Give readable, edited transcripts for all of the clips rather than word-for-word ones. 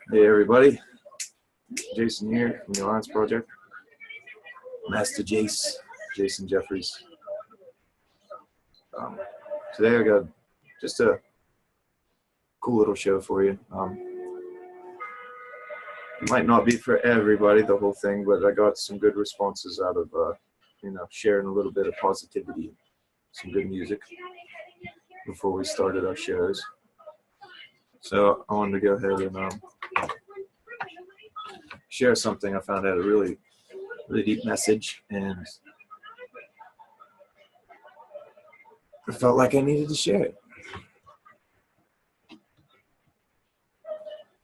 Hey everybody, Jason here from the Alliance Project. Master Jace, Jason Jeffries. Today I got just a cool little show for you. It might not be for everybody, the whole thing, but I got some good responses out of sharing a little bit of positivity, some good music before we started our shows. So I wanted to go ahead and share something I found out a really deep message, and I felt like I needed to share it.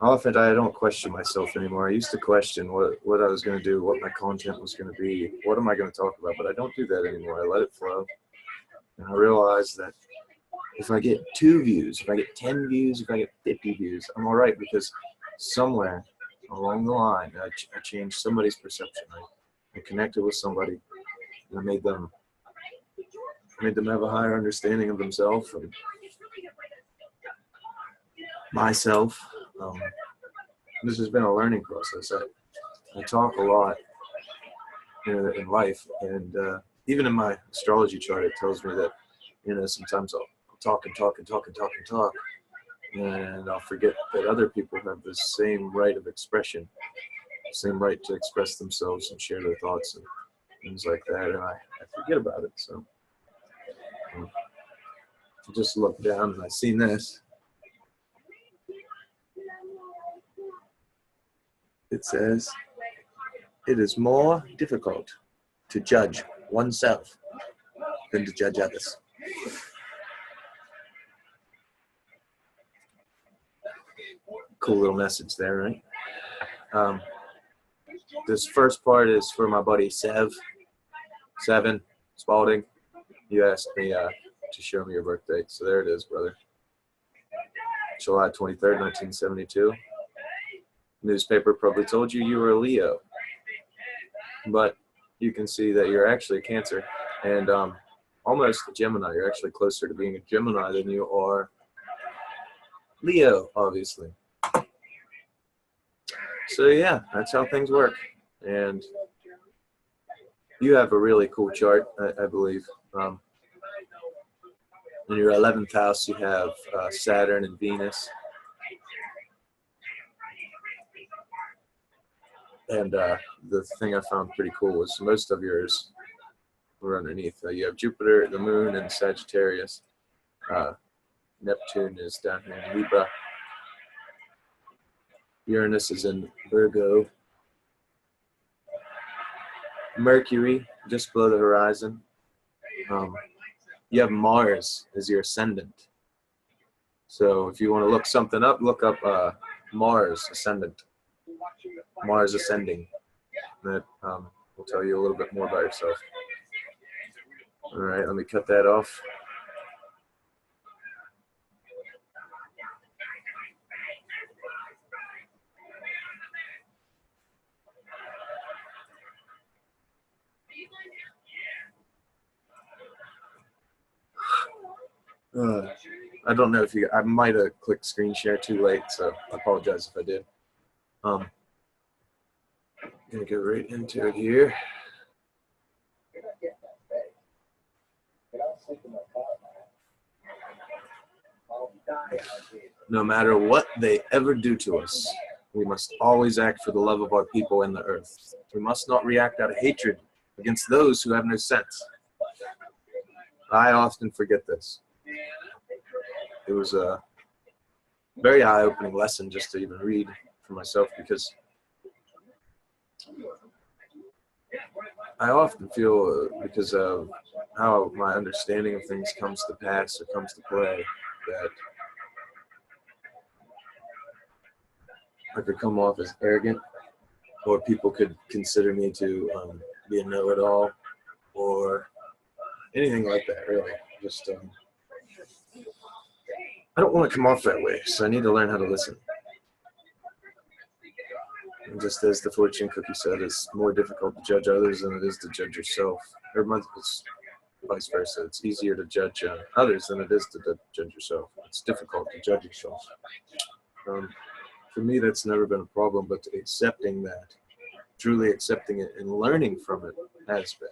Often I don't question myself anymore. I used to question what I was going to do, what my content was going to be, what am I going to talk about, but I don't do that anymore. I let it flow. And I realized that if I get 2 views, if I get 10 views, if I get 50 views, I'm all right, because somewhere along the line, I changed somebody's perception. I connected with somebody, and I made them have a higher understanding of themselves and myself. This has been a learning process. I talk a lot in life, and even in my astrology chart, it tells me that sometimes I'll talk and talk and talk and talk and talk, and I'll forget that other people have the same right of expression, same right to express themselves and share their thoughts and things like that, and I forget about it. So I just looked down and I seen this. It says, "It is more difficult to judge oneself than to judge others." Cool little message there, right? This first part is for my buddy Seven Spalding. You asked me to show me your birthday, so there it is, brother. July 23rd, 1972. Newspaper probably told you were a Leo, but you can see that you're actually a Cancer, and almost a Gemini. You're actually closer to being a Gemini than you are Leo, obviously. So yeah, that's how things work. And you have a really cool chart, I believe. In your 11th house, you have Saturn and Venus. And the thing I found pretty cool was most of yours were underneath. You have Jupiter, the Moon, and Sagittarius. Neptune is down here in Libra. Uranus is in Virgo. Mercury just below the horizon. You have Mars as your ascendant. So if you want to look something up, look up Mars ascendant. Mars ascending. That will tell you a little bit more about yourself. All right, let me cut that off. I don't know if I might have clicked screen share too late, so I apologize if I did. I'm gonna go right into it here. No matter what they ever do to us, we must always act for the love of our people and the earth. We must not react out of hatred against those who have no sense. I often forget this. It was a very eye-opening lesson just to even read for myself, because I often feel, because of how my understanding of things comes to pass or comes to play, that I could come off as arrogant, or people could consider me to be a know-it-all, or anything like that, really. Just I don't want to come off that way, so I need to learn how to listen. And just as the fortune cookie said, it's more difficult to judge others than it is to judge yourself. Or it's vice versa. It's easier to judge others than it is to judge yourself. It's difficult to judge yourself. for me, that's never been a problem, but accepting that, truly accepting it and learning from it has been.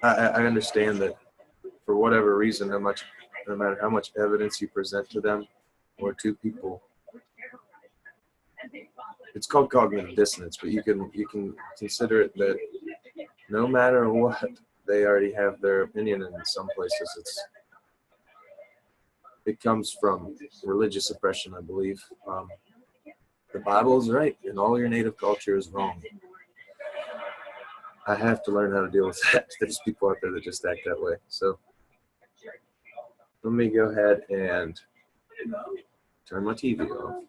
I understand that for whatever reason, no matter how much evidence you present to them or to people, it's called cognitive dissonance, but you can consider it that no matter what, they already have their opinion, and in some places it comes from religious oppression, I believe. The Bible is right, and all your native culture is wrong. I have to learn how to deal with that. There's people out there that just act that way. So let me go ahead and turn my TV off.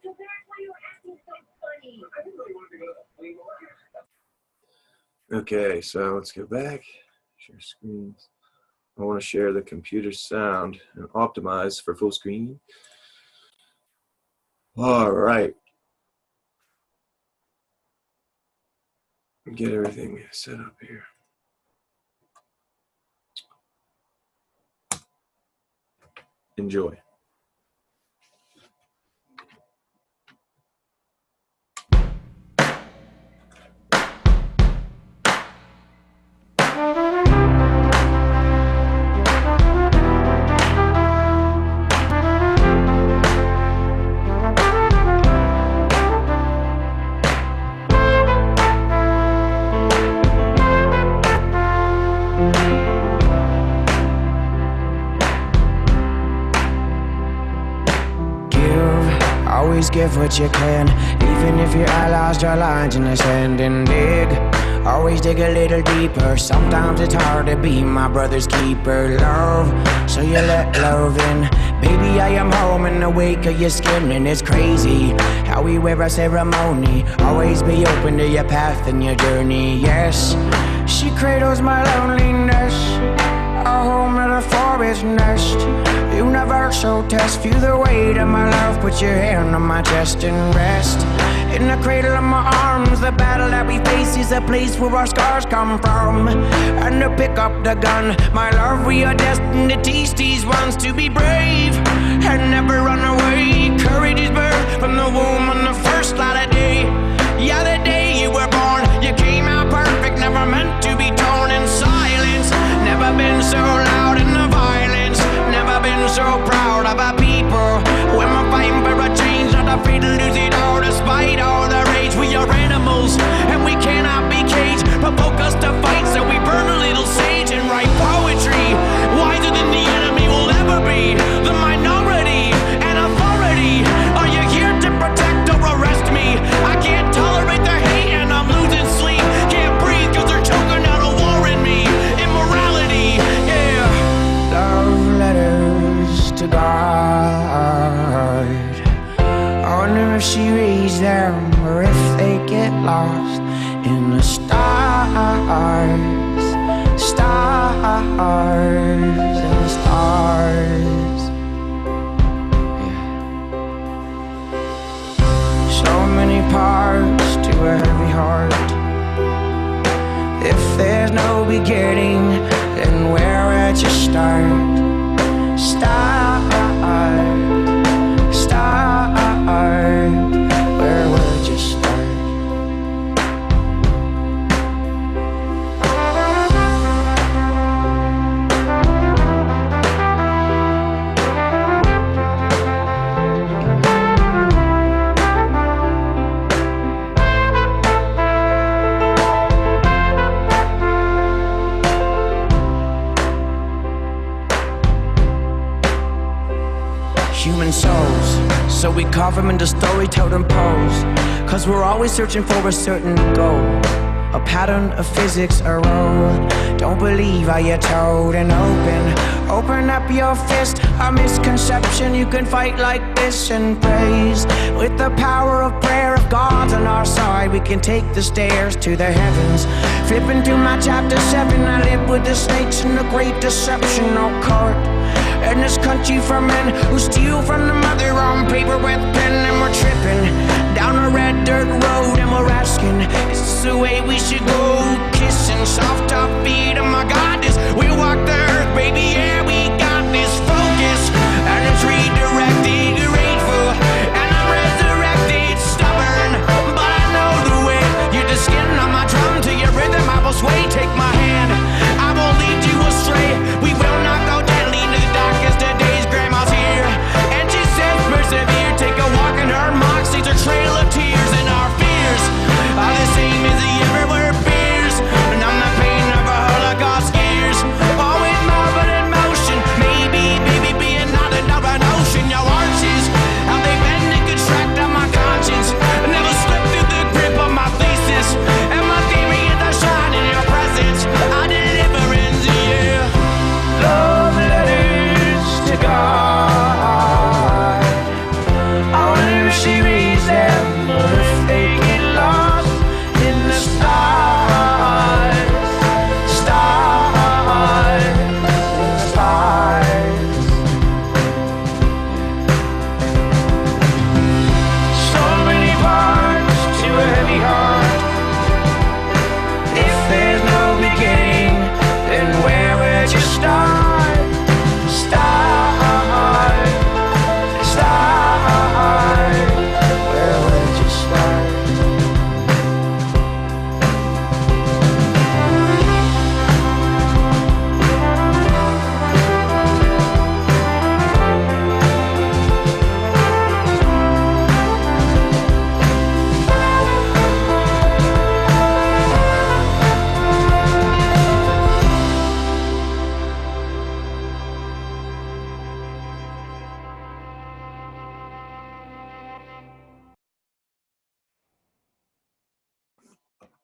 Okay, so let's go back. Share screens. I want to share the computer sound and optimize for full screen. All right. Get everything set up here. Enjoy. Always give what you can, even if your allies draw lines in the sand, and dig. Always dig a little deeper. Sometimes it's hard to be my brother's keeper. Love, so you let love in. Baby, I am home in the wake of your skin, and it's crazy how we wear a ceremony. Always be open to your path and your journey. Yes, she cradles my loneliness, a home at a forest nest. Universal test, feel the weight of my love. Put your hand on my chest and rest in the cradle of my arms. The battle that we face is a place where our scars come from. And to pick up the gun, my love, we are destined to teach these ones to be brave and never run away. Courage is birthed from the womb on the first light of day. Yeah, the day you were born, you came out perfect, never meant to be torn in silence. Never been so loud in the violence, never been so proud of our people. When we're fighting for a change, not afraid to lose it all. Despite all the rage, we are animals and we cannot be caged. Provoke us to fight, so we burn a little sage and write poetry. Wiser than the enemy will ever be. The minority and authority. Are you here to protect or arrest me? I can't tolerate the hate and I'm losing sleep. Can't breathe cause they're choking out a war in me. Immorality, yeah. Love letters to God. I wonder if she reads them or if they get lost in the stars. Stars and the stars. Yeah. So many parts to a heavy heart. If there's no beginning, then where would you start? Start, where would you start? Human souls, so we carve them into storytelling pose. Cause we're always searching for a certain goal, a pattern of physics, a role. Don't believe how you're told, and open up your fist. A misconception, you can fight like this and praise. With the power of prayer, if God's on our side, we can take the stairs to the heavens. Flipping through my chapter 7, I live with the snakes in the great deception, no court. In this country for men who steal from the mother on paper with pen. And we're tripping down a red dirt road and we're asking, is this the way we should go? Kissing soft top feet of my goddess. We walk the earth, baby, yeah, we got this. Focus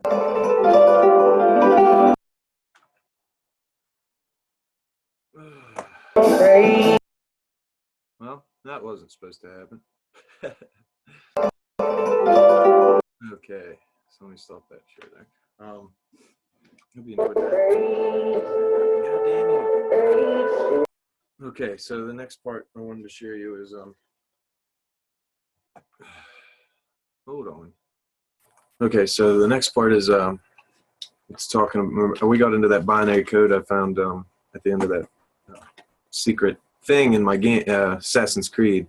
Well, that wasn't supposed to happen. Okay, so let me stop that share there. Hope you enjoyed that. God damn you. Okay, so the next part I wanted to share you is hold on. Okay, so the next part is it's talking. We got into that binary code I found at the end of that secret thing in my game, Assassin's Creed.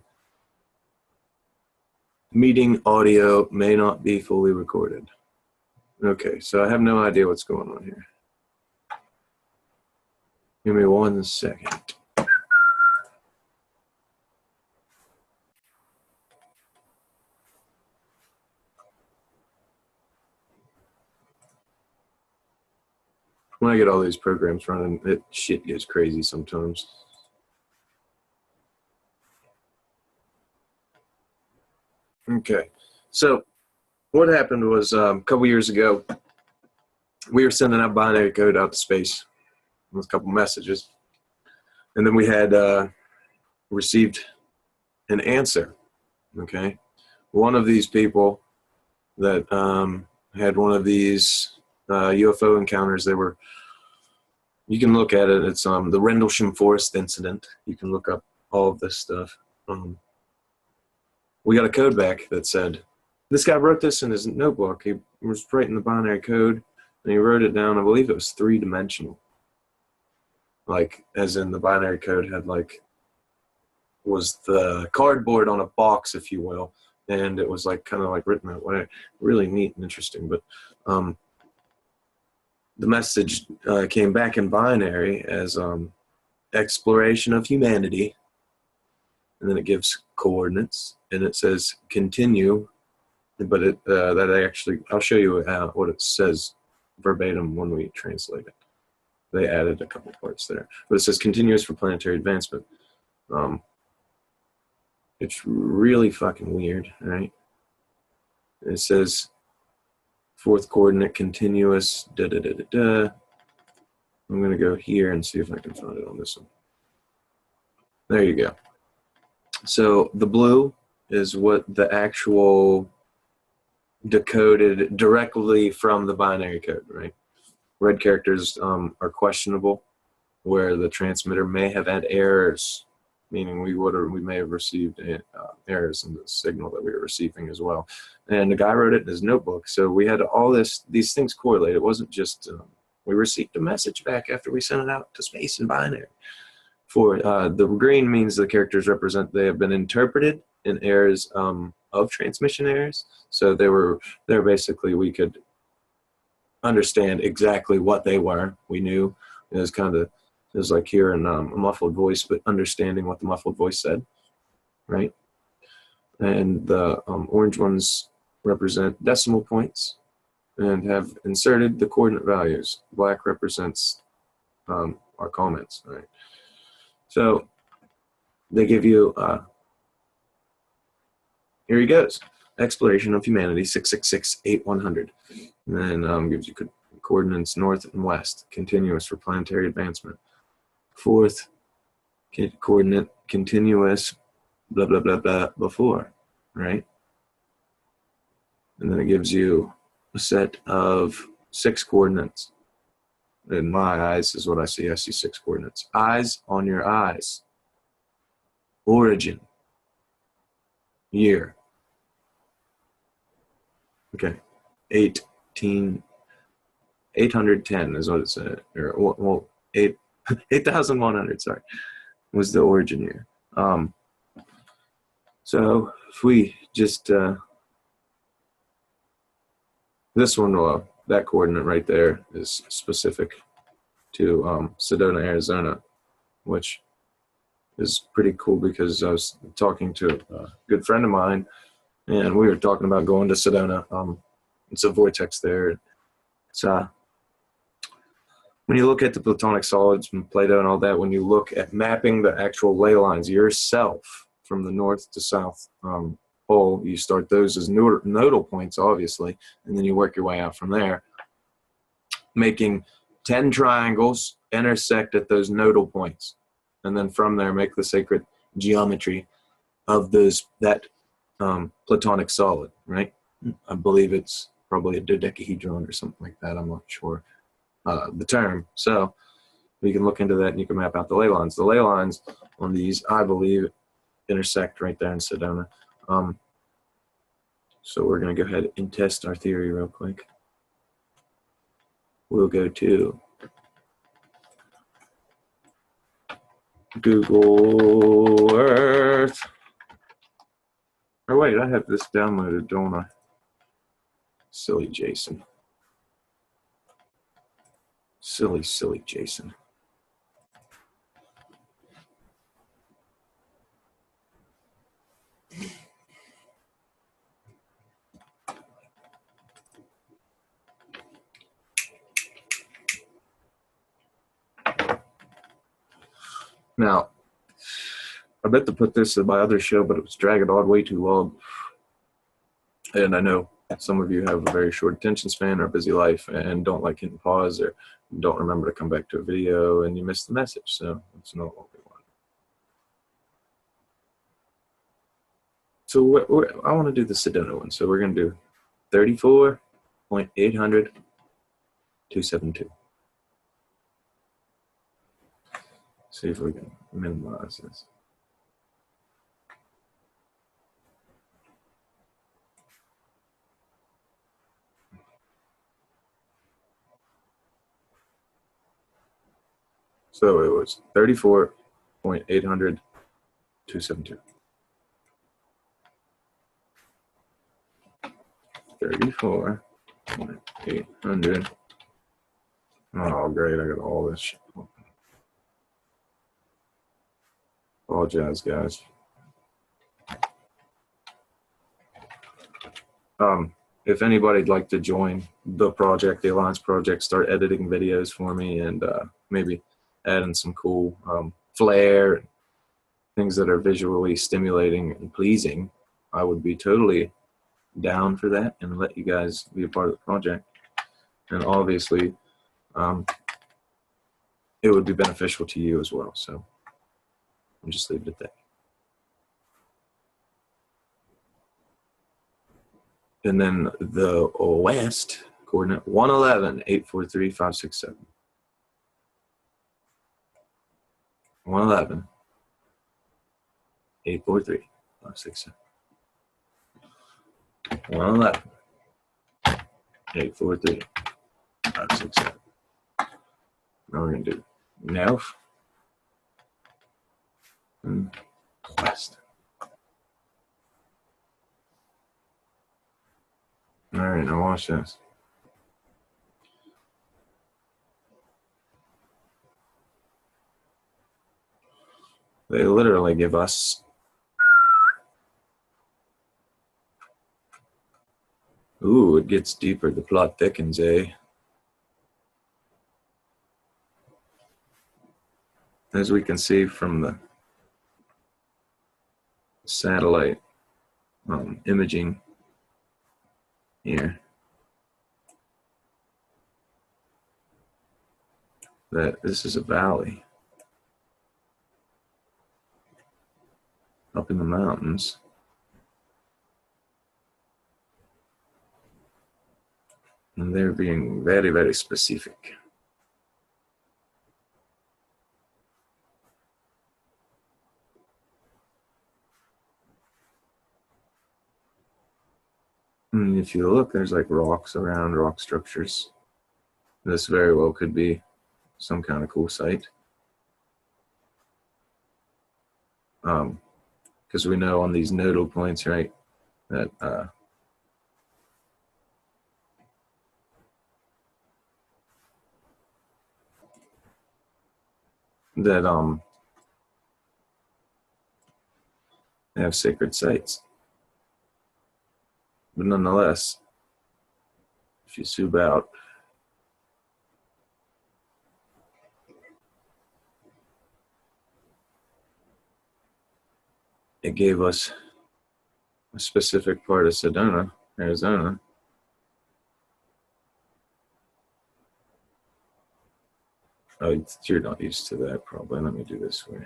Meeting audio may not be fully recorded. Okay, so I have no idea what's going on here. Give me 1 second. When I get all these programs running, shit gets crazy sometimes. Okay, so what happened was a couple years ago, we were sending out binary code out to space with a couple messages, and then we had received an answer. Okay, one of these people that had one of these UFO encounters, they were, you can look at it, it's the Rendlesham Forest incident. You can look up all of this stuff. We got a code back that said, this guy wrote this in his notebook. He was writing the binary code, and he wrote it down. I believe it was 3-dimensional. Like, as in the binary code had, like, was the cardboard on a box, if you will, and it was, like, kind of, like, written that way. Really neat and interesting, but the message came back in binary as exploration of humanity, and then it gives coordinates, and it says continue, but it that actually, I'll show you what it says verbatim when we translate it. They added a couple parts there, but it says continuous for planetary advancement. It's really fucking weird, right? It says fourth coordinate continuous, da da da da da. I'm gonna go here and see if I can find it on this one. There you go. So the blue is what the actual decoded directly from the binary code, right? Red characters are questionable, where the transmitter may have had errors, meaning we may have received errors in the signal that we were receiving as well. And the guy wrote it in his notebook, so we had all these things correlate. It wasn't just we received a message back after we sent it out to space in binary. For the green means the characters represent, they have been interpreted in errors of transmission errors. So they're basically, we could understand exactly what they were. We knew it was like hearing a muffled voice, but understanding what the muffled voice said, right? And the orange ones represent decimal points and have inserted the coordinate values. Black represents our comments, right? So they give you, here he goes, exploration of humanity, 666-8100. And then gives you coordinates north and west, continuous for planetary advancement. Fourth coordinate, continuous, blah, blah, blah, blah, before, right? And then it gives you a set of 6 coordinates. In my eyes is what I see. I see 6 coordinates. Eyes on your eyes. Origin. Year. Okay. 810 is what it said. Or, well, 8,100, sorry, was the origin year. So if we just, this one, well, that coordinate right there is specific to Sedona, Arizona, which is pretty cool because I was talking to a good friend of mine, and we were talking about going to Sedona. It's a vortex there. It's when you look at the Platonic solids from Plato and all that, when you look at mapping the actual ley lines yourself from the north to south pole, you start those as nodal points, obviously, and then you work your way out from there. making 10 triangles intersect at those nodal points. And then from there, make the sacred geometry of that platonic solid, right? I believe it's probably a dodecahedron or something like that. I'm not sure the term. So we can look into that and you can map out the ley lines. The ley lines on these, I believe, intersect right there in Sedona. So we're going to go ahead and test our theory real quick. We'll go to Google Earth. Oh wait, I have this downloaded, don't I? Silly Jason. Silly Jason. Now, I meant to put this in my other show, but it was dragging on way too long. And I know some of you have a very short attention span or a busy life and don't like hitting pause or don't remember to come back to a video and you miss the message. So that's not what we want. So I want to do the Sedona one. So we're going to do 34.800.272. See if we can minimize this. So it was 34.800.272. 34.800. Oh, great. I got all this shit. Apologize, guys. If anybody'd like to join the project, the Alliance project, start editing videos for me and maybe adding some cool flair and things that are visually stimulating and pleasing, I would be totally down for that and let you guys be a part of the project. And obviously, it would be beneficial to you as well. So I'll just leave it at that. And then the west coordinate 111.843.567. 111.843.567. 111.843.567. Now we're going to do north and west. All right, now watch this. They literally give us ooh, it gets deeper. The plot thickens, eh? As we can see from the satellite imaging here, that this is a valley up in the mountains. And they're being very, very specific. And if you look, there's like rocks around, rock structures. This very well could be some kind of cool site. Because we know on these nodal points, right, that they have sacred sites. But nonetheless, if you zoom out, it gave us a specific part of Sedona, Arizona. Oh, you're not used to that probably. Let me do this for you.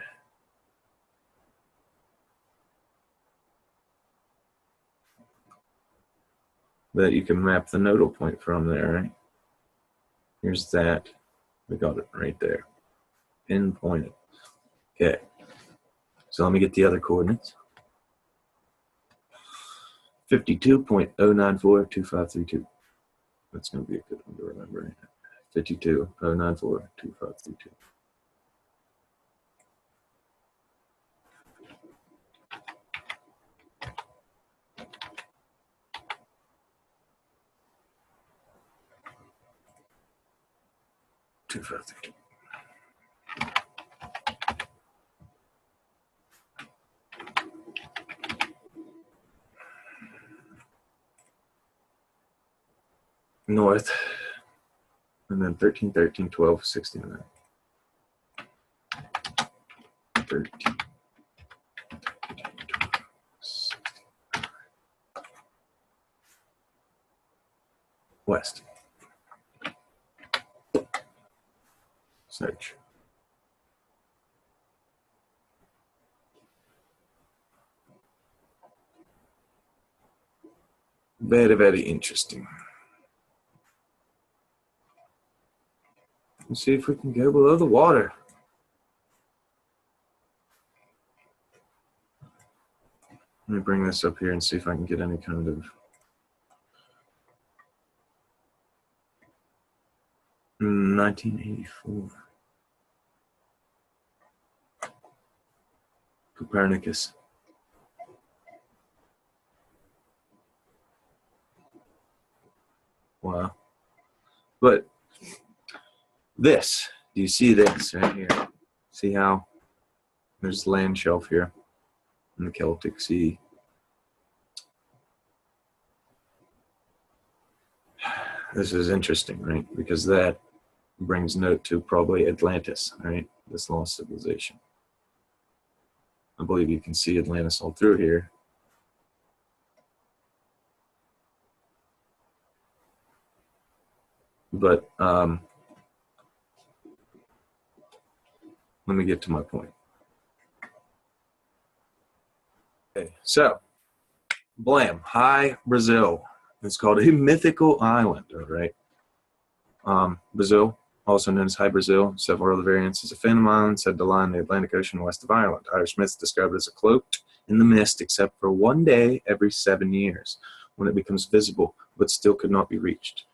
That you can map the nodal point from there, right? Here's that. We got it right there. Pinpointed. Okay. So let me get the other coordinates. 52.0942532. That's going to be a good one to remember. 52.0942532. North, and then 13, 13, 12, 69. 13, 69. West. Search. Very, very interesting. Let's see if we can go below the water. Let me bring this up here and see if I can get any kind of 1984. Copernicus. Wow. But this, do you see this right here? See how there's land shelf here in the Celtic Sea. This is interesting, right? Because that brings note to probably Atlantis, right? This lost civilization. I believe you can see Atlantis all through here. But let me get to my point. Okay, so blam, High Brazil. It's called a mythical island, all right? Brazil, also known as High Brazil, several other variants, is a phantom island said to lie in the Atlantic Ocean west of Ireland. Irish myths describe it as a cloaked in the mist, except for one day every 7 years, when it becomes visible, but still could not be reached.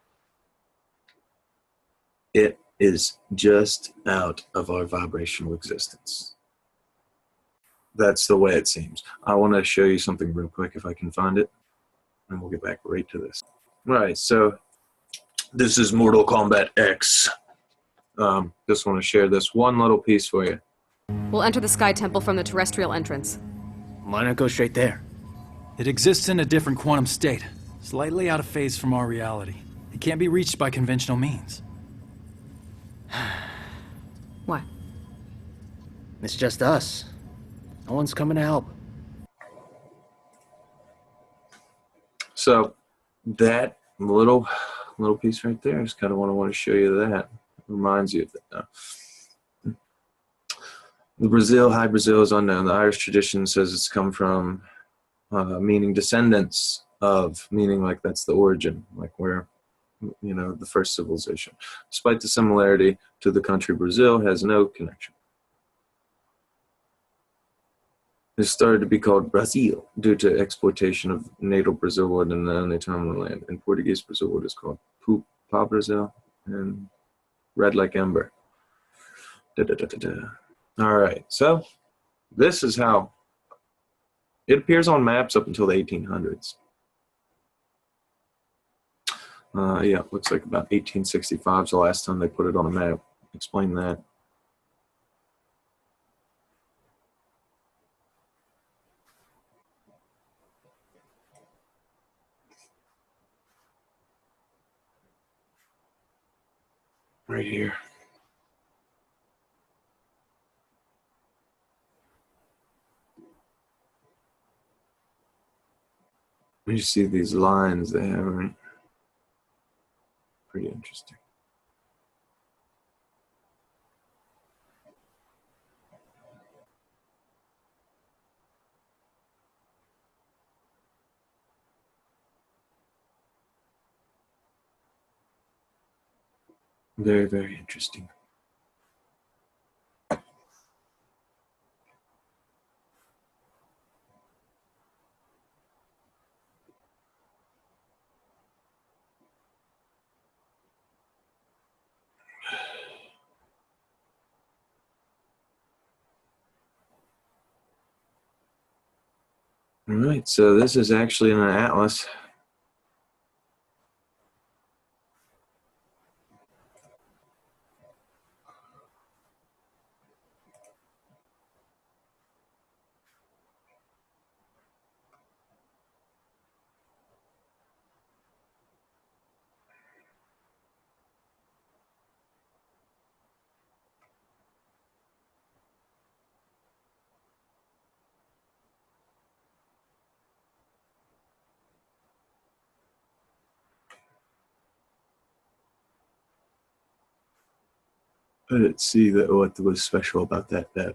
It is just out of our vibrational existence. That's the way it seems. I want to show you something real quick if I can find it, and we'll get back right to this. All right, so this is Mortal Kombat X. Just want to share this one little piece for you. We'll enter the Sky Temple from the terrestrial entrance. Why not go straight there? It exists in a different quantum state, slightly out of phase from our reality. It can't be reached by conventional means. What? It's just us. No one's coming to help. So that little piece right there is kind of what I want to show you. That reminds you of that. The Brazil, High Brazil is unknown. The Irish tradition says it's come from meaning descendants of, meaning like that's the origin, like where, you know, the first civilization. Despite the similarity to the country, Brazil has no connection. It started to be called Brazil due to exploitation of native Brazil wood in the Anatolian land. In Portuguese, Brazil wood is called pau Brazil and red like ember. All right, so this is how it appears on maps up until the 1800s. Yeah, it looks like about 1865 is the last time they put it on a map. Explain that. Right here. You see these lines they have, right? Pretty interesting. Very, very interesting. All right, so this is actually an atlas. Let's see what was special about that map.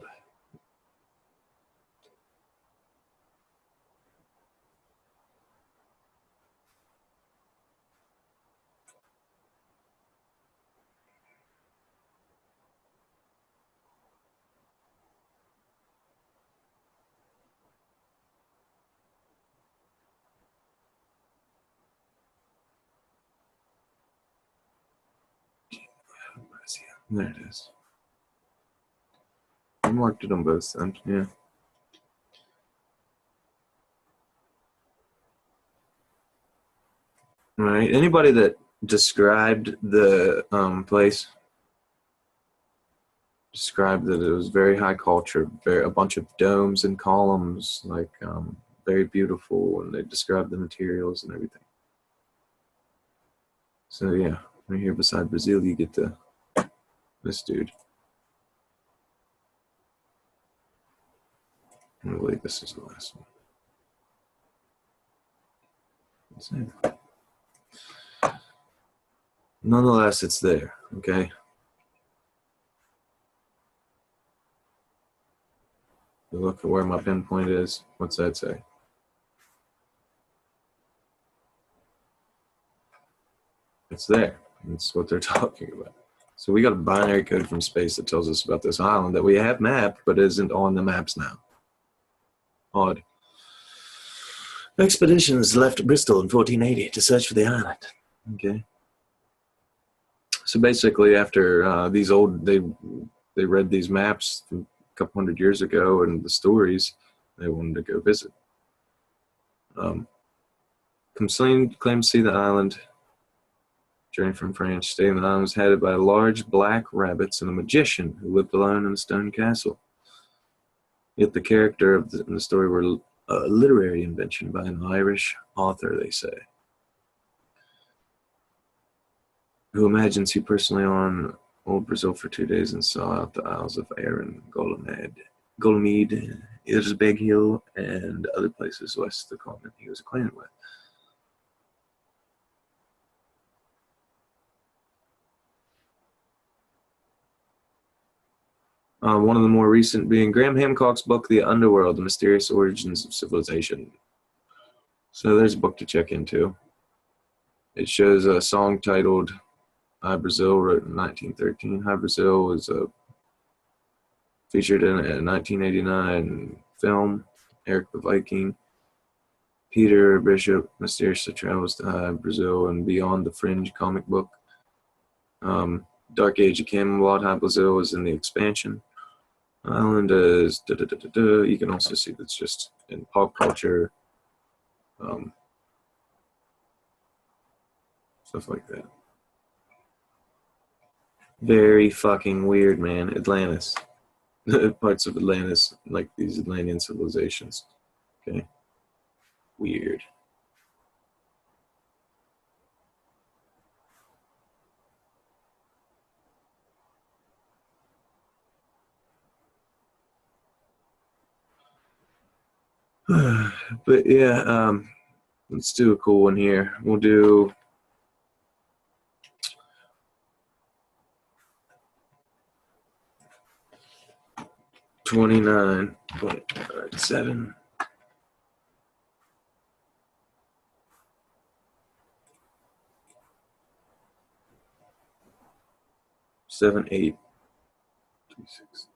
There it is. I marked it on both sides, yeah. All right, anybody that described the place described that it was very high culture, a bunch of domes and columns, like very beautiful, and they described the materials and everything. So yeah, right here beside Brazil, you get this dude. I believe this is the last one. That's it. Nonetheless, it's there, okay? Look at where my pinpoint is. What's that say? It's there. That's what they're talking about. So we got a binary code from space that tells us about this island that we have mapped, but isn't on the maps now. Odd. Expeditions left Bristol in 1480 to search for the island. Okay. So basically, after they read these maps from a couple hundred years ago and the stories, they wanted to go visit. Claimed to see the island. Journey from France, staying in the island was headed by large black rabbits and a magician who lived alone in a stone castle. Yet the character in the story were a literary invention by an Irish author, they say, who imagines he personally on old Brazil for 2 days and saw out the Isles of Arran, Golomead, Irsbeg Hill, and other places west of the continent he was acquainted with. One of the more recent being Graham Hancock's book, The Underworld, The Mysterious Origins of Civilization. So there's a book to check into. It shows a song titled Hi Brazil, written in 1913. Hi Brazil was featured in a 1989 film, Eric the Viking. Peter Bishop mysteriously travels to Hi Brazil and Beyond the Fringe comic book. Dark Age of Camelot, Hi Brazil is in the expansion. Island is You can also see that's just in pop culture, stuff like that. Very fucking weird, man. Atlantis. Parts of Atlantis, like these Atlantean civilizations. Okay. Weird. But yeah, let's do a cool one here. We'll do $29.7. 7, 8, 2, 6.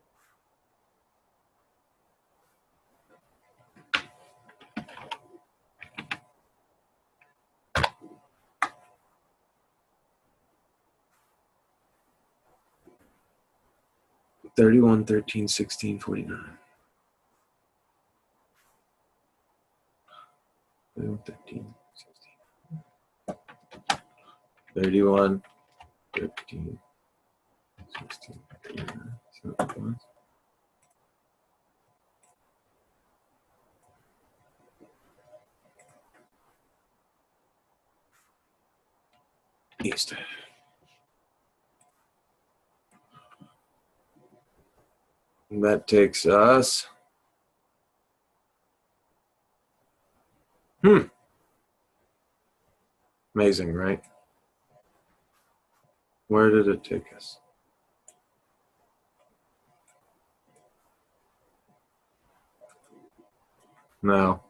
$31, $13, $16, $49. 13, 16. 31, 13, 16, 49. So it was. East. And that takes us. Amazing, right? Where did it take us? Now,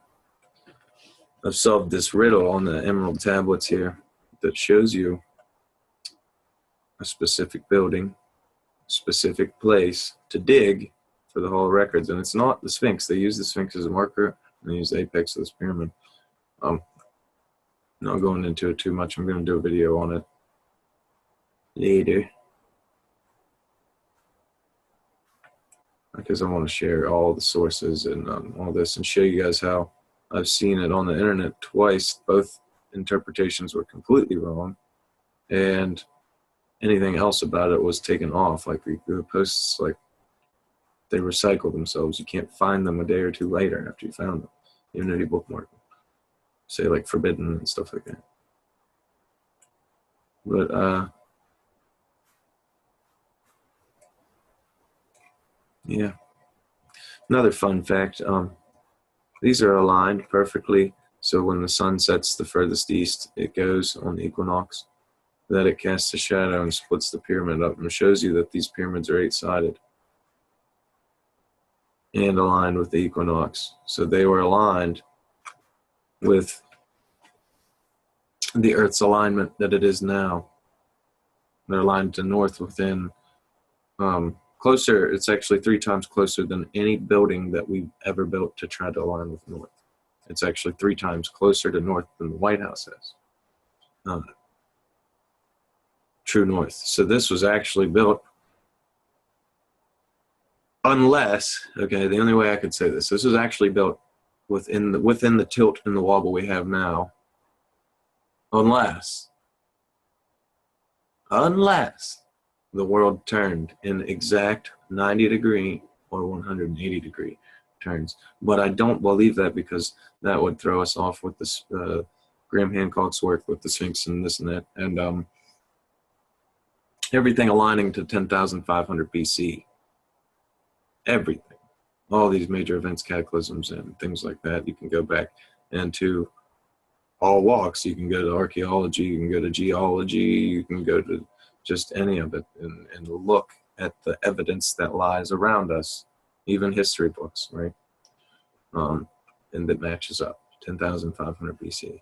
I've solved this riddle on the emerald tablets here that shows you a specific building, a specific place to dig for the Hall of Records. And it's not the Sphinx. They use the Sphinx as a marker, and they use the apex of this pyramid. Not going into it too much. I'm going to do a video on it later, because I want to share all the sources and all this and show you guys how I've seen it on the internet twice. Both interpretations were completely wrong, and anything else about it was taken off. Like the posts, like they recycle themselves. You can't find them a day or two later after you found them, even if you bookmark them. Say like forbidden and stuff like that. But yeah. Another fun fact, these are aligned perfectly, so when the sun sets the furthest east, it goes on the equinox, that it casts a shadow and splits the pyramid up, and shows you that these pyramids are 8-sided and aligned with the equinox. So they were aligned with the Earth's alignment that it is now. They're aligned to north within closer. It's actually 3 times closer than any building that we've ever built to try to align with north. It's actually 3 times closer to north than the White House is. True north. So this was actually built, unless, okay, the only way I could say this was actually built within the tilt and the wobble we have now, unless the world turned in exact 90-degree or 180-degree turns. But I don't believe that, because that would throw us off with this Graham Hancock's work with the Sphinx and this and that, and everything aligning to 10,500 BC. Everything. All these major events, cataclysms, and things like that. You can go back into all walks. You can go to archaeology, you can go to geology, you can go to just any of it, and look at the evidence that lies around us, even history books, right? And that matches up, 10,500 BC.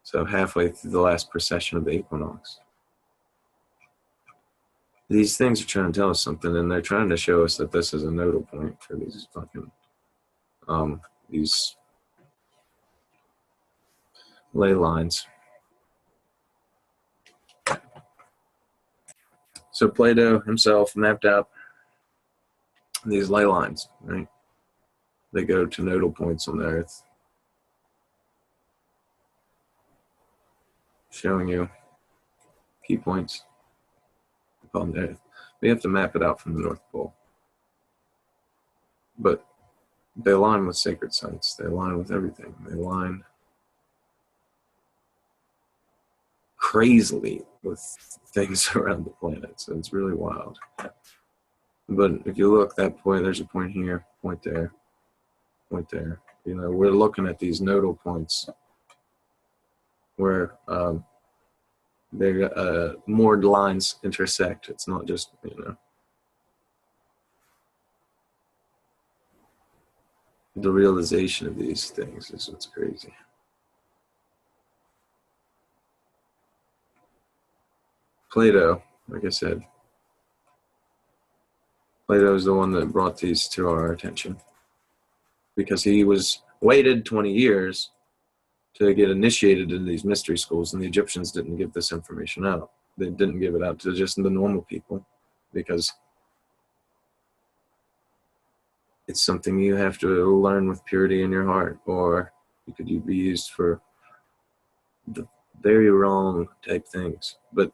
So halfway through the last precession of the equinox. These things are trying to tell us something, and they're trying to show us that this is a nodal point for these fucking, these ley lines. So Plato himself mapped out these ley lines, right? They go to nodal points on the Earth, showing you key points upon the Earth. We have to map it out from the North Pole. But they align with sacred sites. They align with everything. They align crazily with things around the planet. So it's really wild. But if you look, that point, there's a point here, point there, point there. You know, we're looking at these nodal points where more lines intersect. It's not just, you know, the realization of these things is what's crazy. Plato like I said, Plato is the one that brought these to our attention because he was waited 20 years to get initiated in these mystery schools, and the Egyptians didn't give this information out. They didn't give it out to just the normal people because it's something you have to learn with purity in your heart, or it could be used for the very wrong type things. But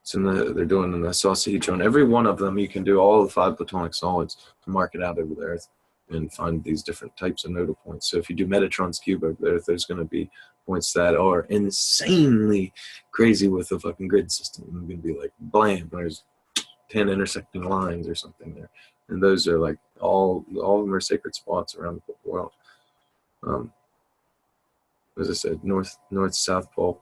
it's they're doing an sausage on every one of them. You can do all the 5 platonic solids to mark it out over the Earth and find these different types of nodal points. So if you do Metatron's cube over the Earth, there's going to be points that are insanely crazy with the fucking grid system. It's going to be like, blam, there's 10 intersecting lines or something there. And those are like, all of them are sacred spots around the world. As I said, north, south pole,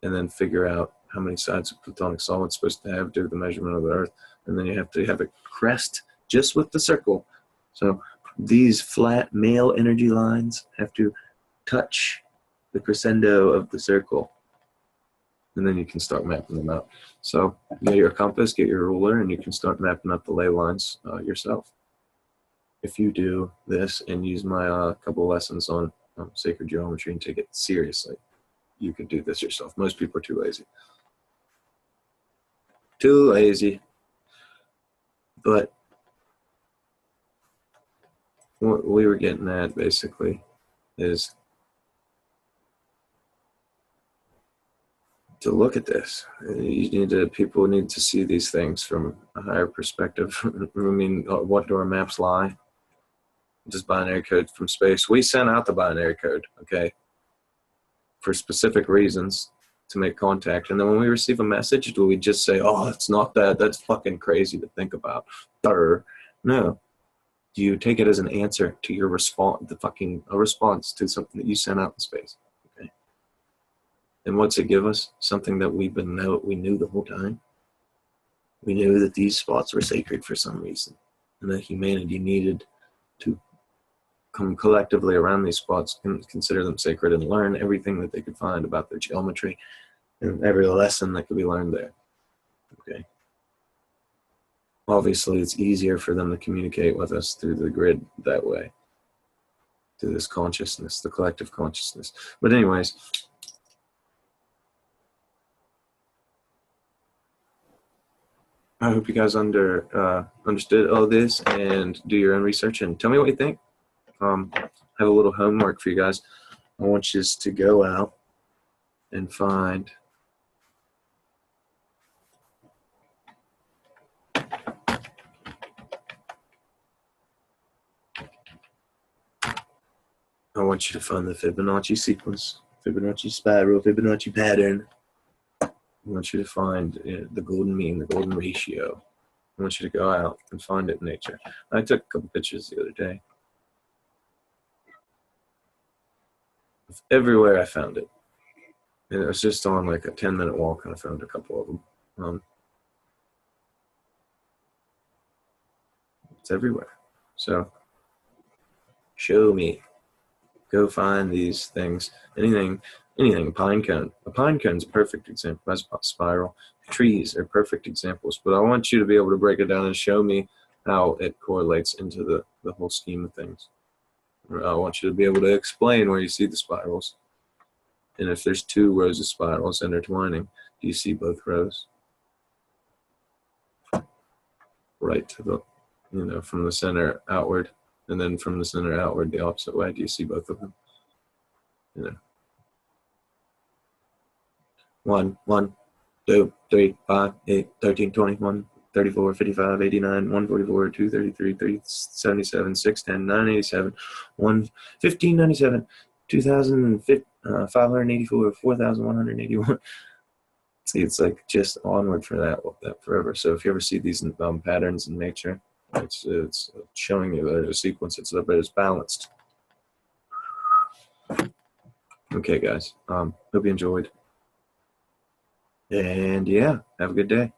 and then figure out how many sides of platonic solid it's supposed to have, do the measurement of the Earth, and then you have to have a crest just with the circle. So these flat male energy lines have to touch the crescendo of the circle, and then you can start mapping them out. So get your compass, get your ruler, and you can start mapping out the ley lines yourself. If you do this and use my couple lessons on sacred geometry and take it seriously, you can do this yourself. Most people are too lazy. Too lazy. But what we were getting at basically is to look at this. People need to see these things from a higher perspective. I mean, what do our maps lie? Just binary code from space. We sent out the binary code, okay, for specific reasons to make contact. And then when we receive a message, do we just say, oh, it's not that, that's fucking crazy to think about? No. Do you take it as an answer to your response, a response to something that you sent out in space? Okay. And what's it give us? Something that we knew the whole time. We knew that these spots were sacred for some reason, and that humanity needed to come collectively around these spots and consider them sacred and learn everything that they could find about their geometry and every lesson that could be learned there. Okay. Obviously, it's easier for them to communicate with us through the grid that way, through this consciousness, the collective consciousness. But anyways, I hope you guys understood all this and do your own research and tell me what you think. I have a little homework for you guys. I want you to go out and find the Fibonacci sequence, Fibonacci spiral, Fibonacci pattern. I want you to find the golden mean, the golden ratio. I want you to go out and find it in nature. I took a couple pictures the other day. Everywhere I found it. And it was just on like a 10-minute walk, and I found a couple of them. It's everywhere. So, show me. Go find these things. Anything, a pine cone. A pine cone is a perfect example. That's a spiral. Trees are perfect examples. But I want you to be able to break it down and show me how it correlates into the whole scheme of things. I want you to be able to explain where you see the spirals. And if there's 2 rows of spirals intertwining, do you see both rows? Right to the, from the center outward, and then from the center outward the opposite way. Do you see both of them? 1, 1, 2, 3, 5, 8, 13, 21, 34, 55, 89, 144, 233, 377, 610, 987, 1597, 2,584, 4,181. See, it's like just onward for that forever. So if you ever see these patterns in nature, it's showing you that there's a sequence. It's balanced. Okay, guys. Hope you enjoyed. And yeah, have a good day.